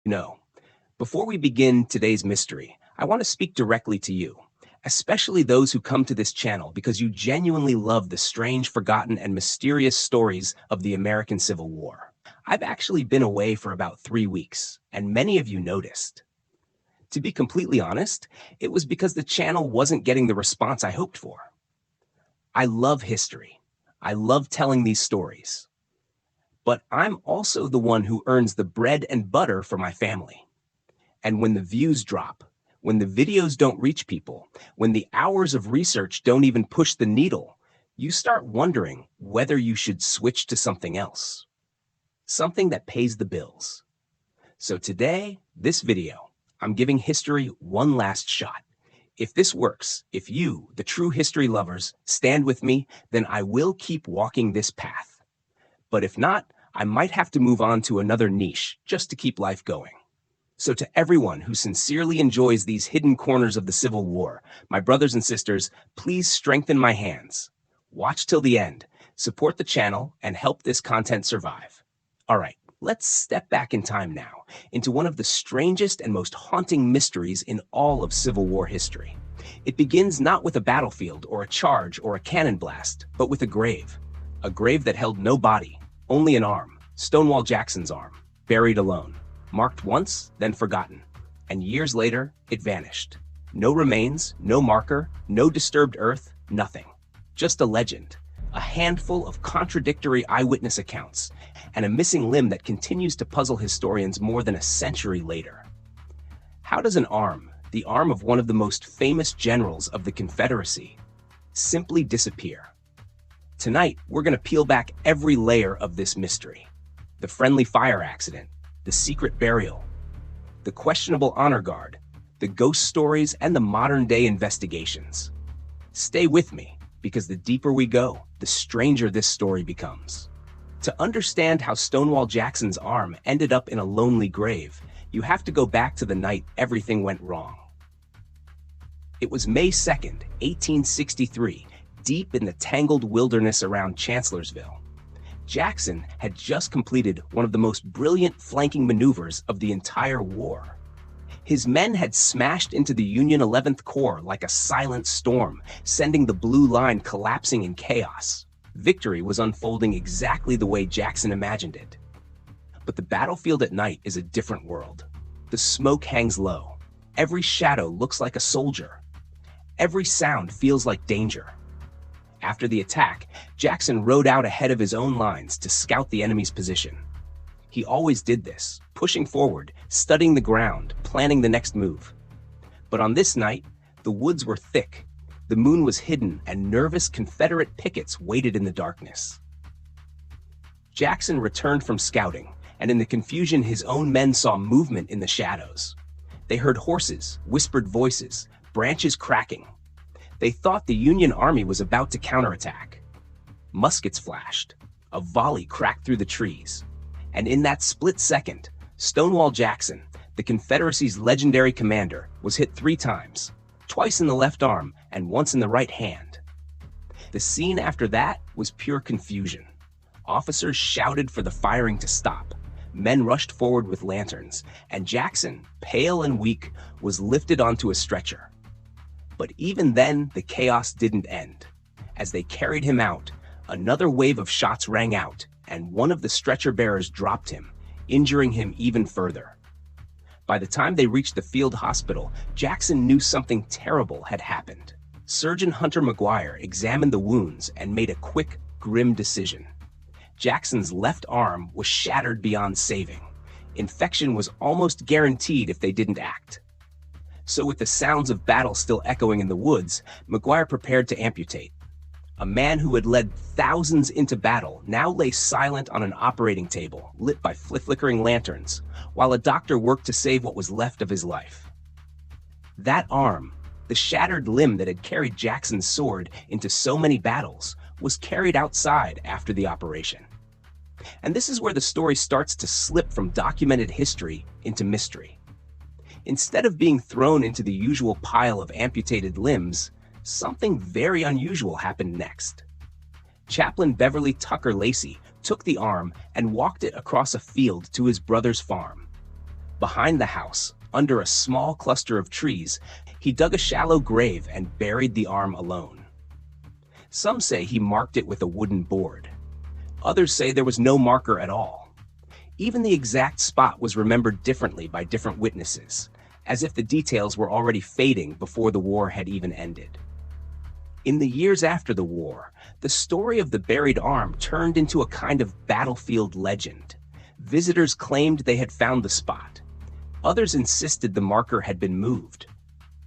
No. Before we begin today's mystery, I want to speak directly to you, especially those who come to this channel because you genuinely love the strange, forgotten, and mysterious stories of the American Civil War. I've actually been away for about 3 weeks, and many of you noticed. To be completely honest, it was because the channel wasn't getting the response I hoped for. I love history. I love telling these stories. But I'm also the one who earns the bread and butter for my family. And when the views drop, when the videos don't reach people, when the hours of research don't even push the needle, you start wondering whether you should switch to something else. Something that pays the bills. So today, this video, I'm giving history one last shot. If this works, if you, the true history lovers, stand with me, then I will keep walking this path. But if not, I might have to move on to another niche just to keep life going. So to everyone who sincerely enjoys these hidden corners of the Civil War, my brothers and sisters, please strengthen my hands. Watch till the end, support the channel, and help this content survive. All right, let's step back in time now into one of the strangest and most haunting mysteries in all of Civil War history. It begins not with a battlefield or a charge or a cannon blast, but with a grave that held no body, only an arm, Stonewall Jackson's arm, buried alone, marked once, then forgotten, and years later, it vanished. No remains, no marker, no disturbed earth, nothing. Just a legend, a handful of contradictory eyewitness accounts, and a missing limb that continues to puzzle historians more than a century later. How does an arm, the arm of one of the most famous generals of the Confederacy, simply disappear? Tonight, we're going to peel back every layer of this mystery. The friendly fire accident, the secret burial, the questionable honor guard, the ghost stories, and the modern-day investigations. Stay with me, because the deeper we go, the stranger this story becomes. To understand how Stonewall Jackson's arm ended up in a lonely grave, you have to go back to the night everything went wrong. It was May 2nd, 1863, deep in the tangled wilderness around Chancellorsville. Jackson had just completed one of the most brilliant flanking maneuvers of the entire war. His men had smashed into the Union 11th Corps like a silent storm, sending the blue line collapsing in chaos. Victory was unfolding exactly the way Jackson imagined it. But the battlefield at night is a different world. The smoke hangs low. Every shadow looks like a soldier. Every sound feels like danger. After the attack, Jackson rode out ahead of his own lines to scout the enemy's position. He always did this, pushing forward, studying the ground, planning the next move. But on this night, the woods were thick, the moon was hidden, and nervous Confederate pickets waited in the darkness. Jackson returned from scouting, and in the confusion his own men saw movement in the shadows. They heard horses, whispered voices, branches cracking. They thought the Union Army was about to counterattack. Muskets flashed. A volley cracked through the trees. And in that split second, Stonewall Jackson, the Confederacy's legendary commander, was hit 3 times, twice in the left arm and once in the right hand. The scene after that was pure confusion. Officers shouted for the firing to stop. Men rushed forward with lanterns, and Jackson, pale and weak, was lifted onto a stretcher. But even then, the chaos didn't end. As they carried him out, another wave of shots rang out, and one of the stretcher bearers dropped him, injuring him even further. By the time they reached the field hospital, Jackson knew something terrible had happened. Surgeon Hunter McGuire examined the wounds and made a quick, grim decision. Jackson's left arm was shattered beyond saving. Infection was almost guaranteed if they didn't act. So with the sounds of battle still echoing in the woods, McGuire prepared to amputate. A man who had led thousands into battle now lay silent on an operating table, lit by flickering lanterns, while a doctor worked to save what was left of his life. That arm, the shattered limb that had carried Jackson's sword into so many battles, was carried outside after the operation. And this is where the story starts to slip from documented history into mystery. Instead of being thrown into the usual pile of amputated limbs, something very unusual happened next. Chaplain Beverly Tucker Lacy took the arm and walked it across a field to his brother's farm. Behind the house, under a small cluster of trees, he dug a shallow grave and buried the arm alone. Some say he marked it with a wooden board. Others say there was no marker at all. Even the exact spot was remembered differently by different witnesses, as if the details were already fading before the war had even ended. In the years after the war, the story of the buried arm turned into a kind of battlefield legend. Visitors claimed they had found the spot. Others insisted the marker had been moved.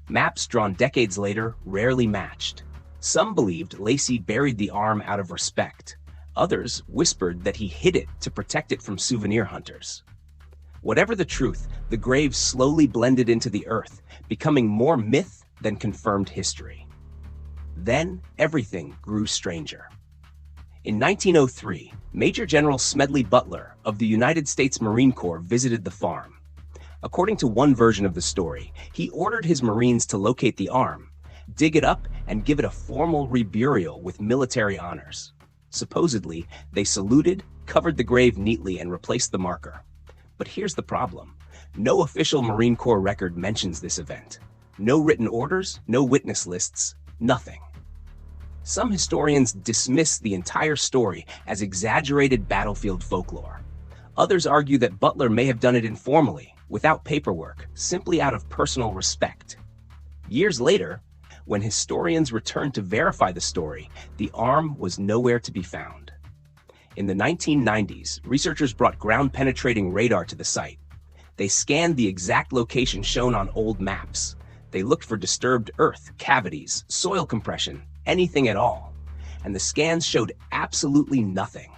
Maps drawn decades later rarely matched. Some believed Lacy buried the arm out of respect. Others whispered that he hid it to protect it from souvenir hunters. Whatever the truth, the grave slowly blended into the earth, becoming more myth than confirmed history. Then everything grew stranger. In 1903, Major General Smedley Butler of the United States Marine Corps visited the farm. According to one version of the story, he ordered his Marines to locate the arm, dig it up, and give it a formal reburial with military honors. Supposedly, they saluted, covered the grave neatly, and replaced the marker. But here's the problem. No official Marine Corps record mentions this event. No written orders, no witness lists, nothing. Some historians dismiss the entire story as exaggerated battlefield folklore. Others argue that Butler may have done it informally, without paperwork, simply out of personal respect. Years later, when historians returned to verify the story, the arm was nowhere to be found. In the 1990s, researchers brought ground-penetrating radar to the site. They scanned the exact location shown on old maps. They looked for disturbed earth, cavities, soil compression, anything at all. And the scans showed absolutely nothing.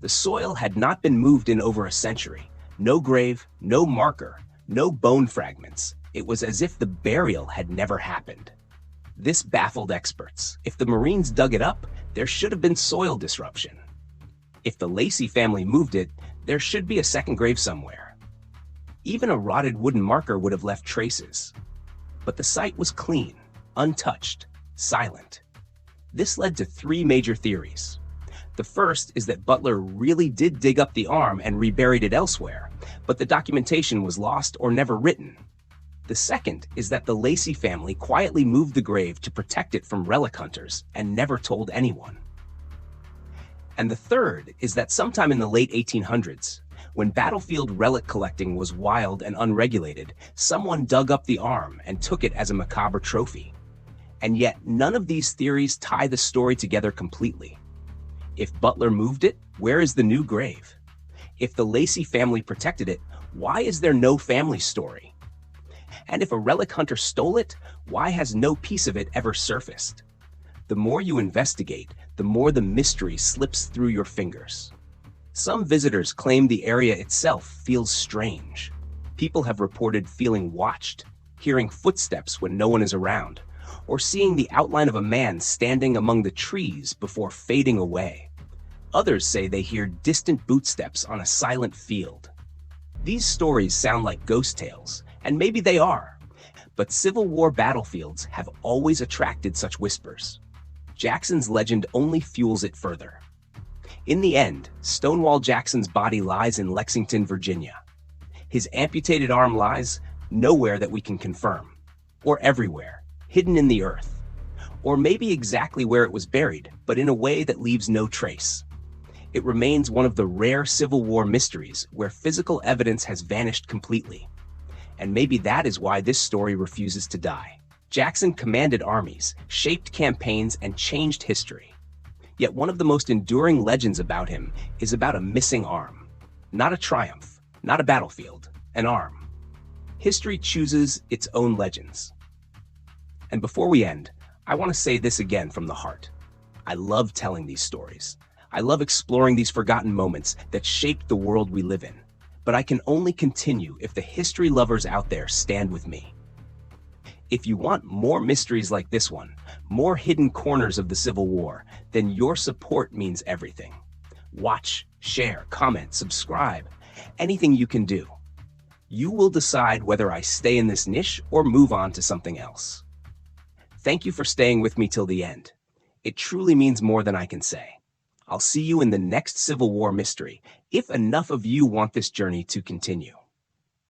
The soil had not been moved in over a century. No grave, no marker, no bone fragments. It was as if the burial had never happened. This baffled experts. If the Marines dug it up, there should have been soil disruption. If the Lacy family moved it, there should be a second grave somewhere. Even a rotted wooden marker would have left traces. But the site was clean, untouched, silent. This led to three major theories. The first is that Butler really did dig up the arm and reburied it elsewhere, but the documentation was lost or never written. The second is that the Lacy family quietly moved the grave to protect it from relic hunters and never told anyone. And the third is that sometime in the late 1800s, when battlefield relic collecting was wild and unregulated, someone dug up the arm and took it as a macabre trophy. And yet, none of these theories tie the story together completely. If Butler moved it, where is the new grave? If the Lacy family protected it, why is there no family story? And if a relic hunter stole it, why has no piece of it ever surfaced? The more you investigate, the more the mystery slips through your fingers. Some visitors claim the area itself feels strange. People have reported feeling watched, hearing footsteps when no one is around, or seeing the outline of a man standing among the trees before fading away. Others say they hear distant footsteps on a silent field. These stories sound like ghost tales, and maybe they are, but Civil War battlefields have always attracted such whispers. Jackson's legend only fuels it further. In the end, Stonewall Jackson's body lies in Lexington, Virginia. His amputated arm lies nowhere that we can confirm, or everywhere, hidden in the earth, or maybe exactly where it was buried, but in a way that leaves no trace. It remains one of the rare Civil War mysteries where physical evidence has vanished completely. And maybe that is why this story refuses to die. Jackson commanded armies, shaped campaigns, and changed history. Yet one of the most enduring legends about him is about a missing arm. Not a triumph, not a battlefield, an arm. History chooses its own legends. And before we end, I want to say this again from the heart. I love telling these stories. I love exploring these forgotten moments that shaped the world we live in. But I can only continue if the history lovers out there stand with me. If you want more mysteries like this one, more hidden corners of the Civil War, then your support means everything. Watch, share, comment, subscribe, anything you can do. You will decide whether I stay in this niche or move on to something else. Thank you for staying with me till the end. It truly means more than I can say. I'll see you in the next Civil War mystery, if enough of you want this journey to continue.